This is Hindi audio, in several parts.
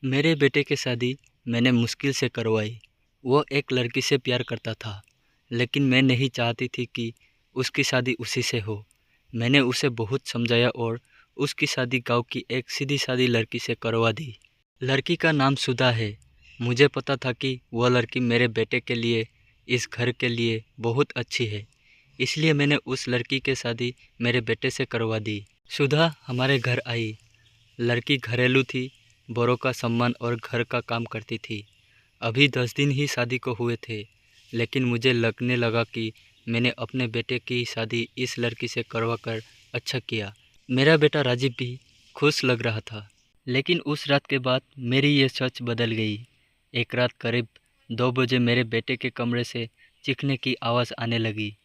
मेरे बेटे की शादी मैंने मुश्किल से करवाई। वो एक लड़की से प्यार करता था, लेकिन मैं नहीं चाहती थी कि उसकी शादी उसी से हो। मैंने उसे बहुत समझाया और उसकी शादी गांव की एक सीधी-सादी लड़की से करवा दी। लड़की का नाम सुधा है। मुझे पता था कि वह लड़की मेरे बेटे के लिए, इस घर के लिए बहुत अच्छी है। इसलिए मैंने उस लड़की की शादी मेरे बेटे से करवा दी। सुधा हमारे घर आई। लड़की घरेलू थी, बड़ों का सम्मान और घर का काम करती थी। अभी 10 दिन ही शादी को हुए थे, लेकिन मुझे लगने लगा कि मैंने अपने बेटे की शादी इस लड़की से करवा कर अच्छा किया। मेरा बेटा राजीव भी खुश लग रहा था। लेकिन उस रात के बाद मेरी ये सोच बदल गई। एक रात करीब 2 बजे मेरे बेटे के कमरे से चीखने की आवाज़ आने लगी।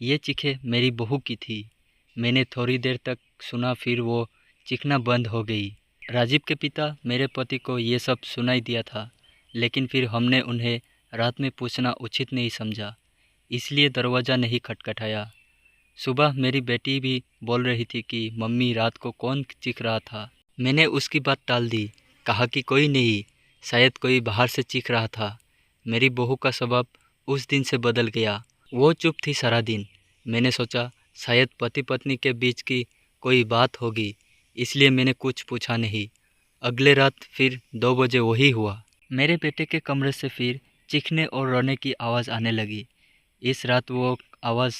ये चीखें मेरी बहू की थी। मैंने थोड़ी देर तक सुना, फिर वो चीखना बंद हो गई। राजीव के पिता मेरे पति को ये सब सुनाई दिया था, लेकिन फिर हमने उन्हें रात में पूछना उचित नहीं समझा, इसलिए दरवाज़ा नहीं खटखटाया। सुबह मेरी बेटी भी बोल रही थी कि मम्मी, रात को कौन चीख रहा था। मैंने उसकी बात टाल दी, कहा कि कोई नहीं, शायद कोई बाहर से चीख रहा था। मेरी बहू का स्वभाव उस दिन से बदल गया। वो चुप थी सारा दिन। मैंने सोचा शायद पति पत्नी के बीच की कोई बात होगी, इसलिए मैंने कुछ पूछा नहीं। अगले रात फिर 2 बजे वही हुआ। मेरे बेटे के कमरे से फिर चीखने और रोने की आवाज़ आने लगी। इस रात वो आवाज़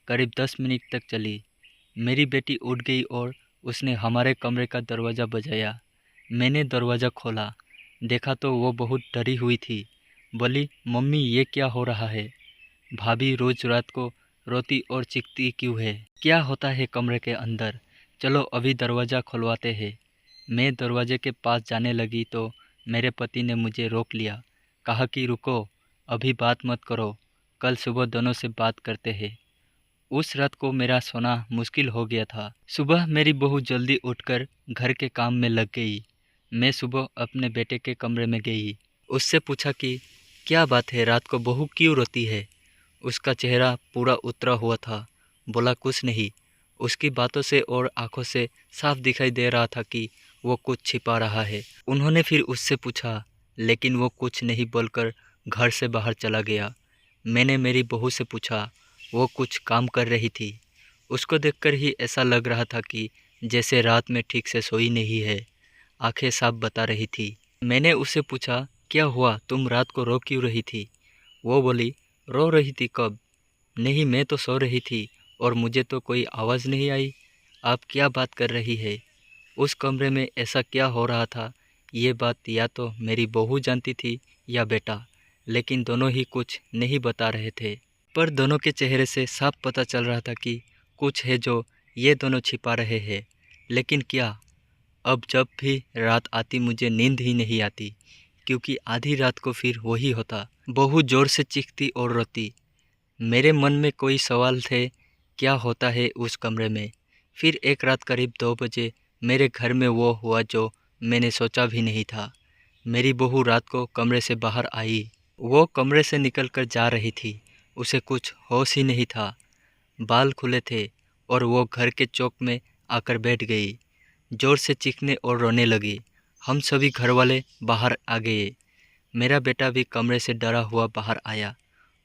करीब 10 मिनट तक चली। मेरी बेटी उठ गई और उसने हमारे कमरे का दरवाज़ा बजाया। मैंने दरवाज़ा खोला, देखा तो वो बहुत डरी हुई थी। बोली, मम्मी ये क्या हो रहा है? भाभी रोज़ रात को रोती और चीखती क्यों है? क्या होता है कमरे के अंदर? चलो अभी दरवाज़ा खुलवाते हैं। मैं दरवाजे के पास जाने लगी तो मेरे पति ने मुझे रोक लिया। कहा कि रुको, अभी बात मत करो, कल सुबह दोनों से बात करते हैं। उस रात को मेरा सोना मुश्किल हो गया था। सुबह मेरी बहू जल्दी उठकर घर के काम में लग गई। मैं सुबह अपने बेटे के कमरे में गई। उससे पूछा कि क्या बात है, रात को बहू क्यों रोती है? उसका चेहरा पूरा उतरा हुआ था। बोला, कुछ नहीं। उसकी बातों से और आंखों से साफ दिखाई दे रहा था कि वो कुछ छिपा रहा है। उन्होंने फिर उससे पूछा, लेकिन वो कुछ नहीं बोलकर घर से बाहर चला गया। मैंने मेरी बहू से पूछा, वो कुछ काम कर रही थी। उसको देखकर ही ऐसा लग रहा था कि जैसे रात में ठीक से सोई नहीं है। आंखें साफ बता रही थी। मैंने उससे पूछा, क्या हुआ, तुम रात को रो क्यों रही थी? वो बोली, रो रही थी कब? नहीं, मैं तो सो रही थी और मुझे तो कोई आवाज़ नहीं आई। आप क्या बात कर रही है? उस कमरे में ऐसा क्या हो रहा था? ये बात या तो मेरी बहू जानती थी या बेटा, लेकिन दोनों ही कुछ नहीं बता रहे थे। पर दोनों के चेहरे से साफ पता चल रहा था कि कुछ है जो ये दोनों छिपा रहे हैं। लेकिन क्या? अब जब भी रात आती मुझे नींद ही नहीं आती, क्योंकि आधी रात को फिर वही होता। बहू जोर से चीखती और रोती। मेरे मन में कोई सवाल थे, क्या होता है उस कमरे में? फिर एक रात करीब 2 बजे मेरे घर में वो हुआ जो मैंने सोचा भी नहीं था। मेरी बहू रात को कमरे से बाहर आई। वो कमरे से निकलकर जा रही थी। उसे कुछ होश ही नहीं था। बाल खुले थे और वो घर के चौक में आकर बैठ गई। जोर से चीखने और रोने लगी। हम सभी घरवाले बाहर आ गए। मेरा बेटा भी कमरे से डरा हुआ बाहर आया।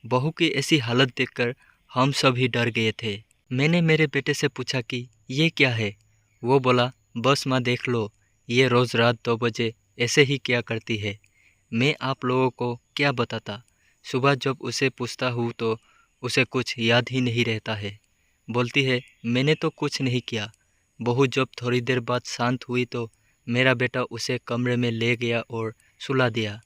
बहू की ऐसी हालत देखकर हम सब ही डर गए थे। मैंने मेरे बेटे से पूछा कि ये क्या है? वो बोला, बस माँ देख लो, ये रोज़ रात 2 बजे ऐसे ही क्या करती है। मैं आप लोगों को क्या बताता। सुबह जब उसे पूछता हूँ तो उसे कुछ याद ही नहीं रहता है। बोलती है, मैंने तो कुछ नहीं किया। बहू जब थोड़ी देर बाद शांत हुई तो मेरा बेटा उसे कमरे में ले गया और सुला दिया।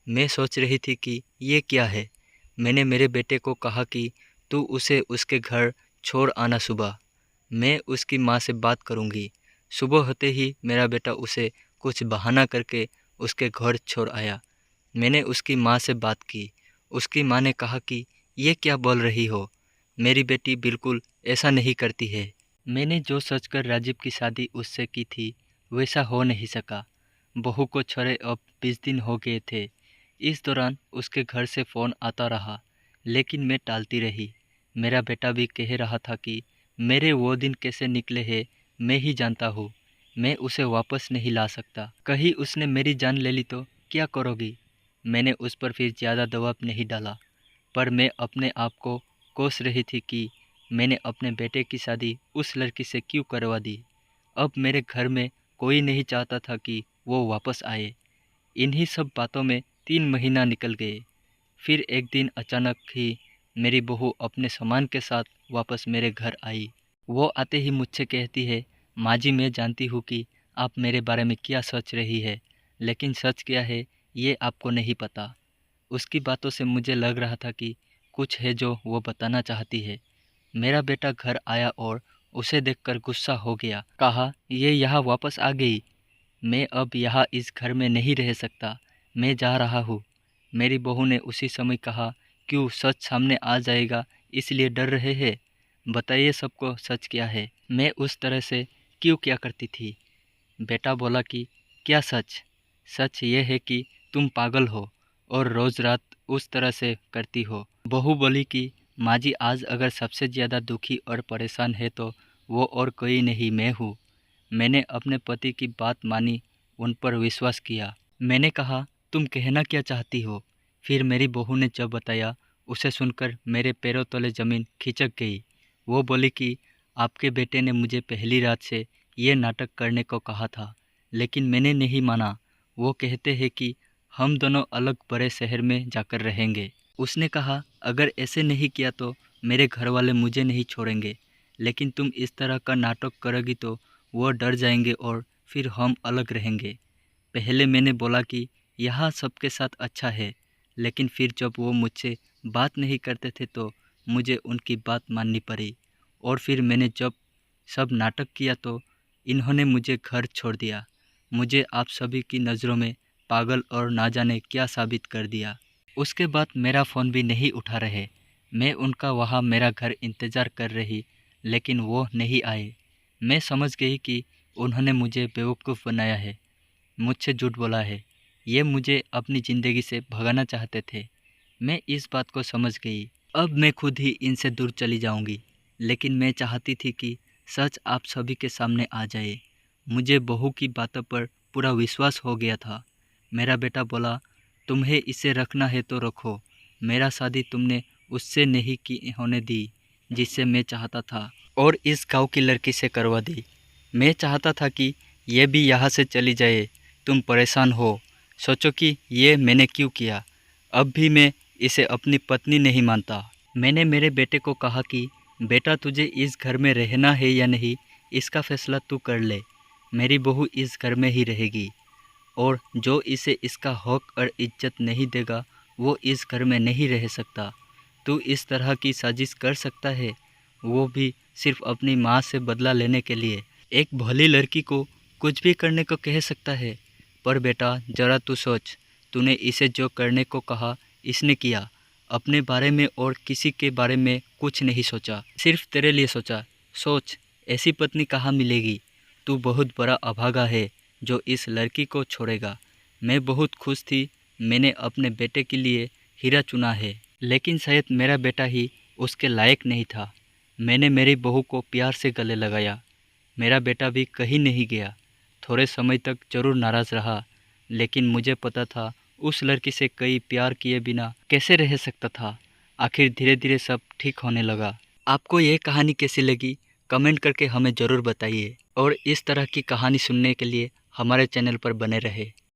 मैं सोच रही थी कि ये क्या है। मैंने मेरे बेटे को कहा कि तू उसे उसके घर छोड़ आना सुबह। मैं उसकी माँ से बात करूँगी। सुबह होते ही मेरा बेटा उसे कुछ बहाना करके उसके घर छोड़ आया। मैंने उसकी माँ से बात की। उसकी माँ ने कहा कि ये क्या बोल रही हो? मेरी बेटी बिल्कुल ऐसा नहीं करती है। मैंने जो सोचकर राजीव की शादी उससे की थी वैसा हो नहीं सका। बहू को छोड़े अब 20 दिन हो गए थे। इस दौरान उसके घर से फ़ोन आता रहा, लेकिन मैं टालती रही। मेरा बेटा भी कह रहा था कि मेरे वो दिन कैसे निकले हैं मैं ही जानता हूँ। मैं उसे वापस नहीं ला सकता। कहीं उसने मेरी जान ले ली तो क्या करोगी? मैंने उस पर फिर ज़्यादा दबाव नहीं डाला, पर मैं अपने आप को कोस रही थी कि मैंने अपने बेटे की शादी उस लड़की से क्यों करवा दी। अब मेरे घर में कोई नहीं चाहता था कि वो वापस आए। इन्हीं सब बातों में 3 महीना निकल गए। फिर एक दिन अचानक ही मेरी बहू अपने सामान के साथ वापस मेरे घर आई। वो आते ही मुझसे कहती है, माँ जी, मैं जानती हूँ कि आप मेरे बारे में क्या सोच रही है, लेकिन सच क्या है ये आपको नहीं पता। उसकी बातों से मुझे लग रहा था कि कुछ है जो वो बताना चाहती है। मेरा बेटा घर आया और उसे देखकर गुस्सा हो गया। कहा, ये यहाँ वापस आ गई। मैं अब यहाँ इस घर में नहीं रह सकता, मैं जा रहा हूँ। मेरी बहू ने उसी समय कहा, क्यों, सच सामने आ जाएगा इसलिए डर रहे हैं? बताइए सबको सच क्या है। मैं उस तरह से क्यों क्या करती थी? बेटा बोला कि क्या सच? सच ये है कि तुम पागल हो और रोज़ रात उस तरह से करती हो। बहू बोली कि माँ जी, आज अगर सबसे ज़्यादा दुखी और परेशान है तो वो और कोई नहीं, मैं हूँ। मैंने अपने पति की बात मानी, उन पर विश्वास किया। मैंने कहा, तुम कहना क्या चाहती हो? फिर मेरी बहू ने जब बताया, उसे सुनकर मेरे पैरों तले ज़मीन खिसक गई। वो बोली कि आपके बेटे ने मुझे पहली रात से ये नाटक करने को कहा था, लेकिन मैंने नहीं माना। वो कहते हैं कि हम दोनों अलग बड़े शहर में जाकर रहेंगे। उसने कहा, अगर ऐसे नहीं किया तो मेरे घर वाले मुझे नहीं छोड़ेंगे, लेकिन तुम इस तरह का नाटक करोगी तो वो डर जाएंगे और फिर हम अलग रहेंगे। पहले मैंने बोला कि यहाँ सबके साथ अच्छा है, लेकिन फिर जब वो मुझसे बात नहीं करते थे तो मुझे उनकी बात माननी पड़ी। और फिर मैंने जब सब नाटक किया तो इन्होंने मुझे घर छोड़ दिया। मुझे आप सभी की नज़रों में पागल और ना जाने क्या साबित कर दिया। उसके बाद मेरा फ़ोन भी नहीं उठा रहे। मैं उनका वहाँ मेरा घर इंतज़ार कर रही, लेकिन वो नहीं आए। मैं समझ गई कि उन्होंने मुझे बेवकूफ़ बनाया है, मुझसे झूठ बोला है। ये मुझे अपनी ज़िंदगी से भगाना चाहते थे। मैं इस बात को समझ गई। अब मैं खुद ही इनसे दूर चली जाऊंगी, लेकिन मैं चाहती थी कि सच आप सभी के सामने आ जाए। मुझे बहू की बातों पर पूरा विश्वास हो गया था। मेरा बेटा बोला, तुम्हें इसे रखना है तो रखो। मेरा शादी तुमने उससे नहीं की होने दी जिससे मैं चाहता था, और इस गांव की लड़की से करवा दी। मैं चाहता था कि ये भी यहाँ से चली जाए। तुम परेशान हो, सोचो कि ये मैंने क्यों किया। अब भी मैं इसे अपनी पत्नी नहीं मानता। मैंने मेरे बेटे को कहा कि बेटा, तुझे इस घर में रहना है या नहीं, इसका फैसला तू कर ले। मेरी बहू इस घर में ही रहेगी, और जो इसे इसका हक और इज्जत नहीं देगा वो इस घर में नहीं रह सकता। तू इस तरह की साजिश कर सकता है, वो भी सिर्फ अपनी माँ से बदला लेने के लिए। एक भली लड़की को कुछ भी करने को कह सकता है, पर बेटा ज़रा तू सोच, तूने इसे जो करने को कहा इसने किया। अपने बारे में और किसी के बारे में कुछ नहीं सोचा, सिर्फ तेरे लिए सोचा। सोच, ऐसी पत्नी कहाँ मिलेगी? तू बहुत बड़ा अभागा है जो इस लड़की को छोड़ेगा। मैं बहुत खुश थी, मैंने अपने बेटे के लिए हीरा चुना है, लेकिन शायद मेरा बेटा ही उसके लायक नहीं था। मैंने मेरी बहू को प्यार से गले लगाया। मेरा बेटा भी कहीं नहीं गया। थोड़े समय तक ज़रूर नाराज़ रहा, लेकिन मुझे पता था उस लड़की से कई प्यार किए बिना कैसे रह सकता था। आखिर धीरे धीरे सब ठीक होने लगा। आपको ये कहानी कैसी लगी कमेंट करके हमें ज़रूर बताइए, और इस तरह की कहानी सुनने के लिए हमारे चैनल पर बने रहे।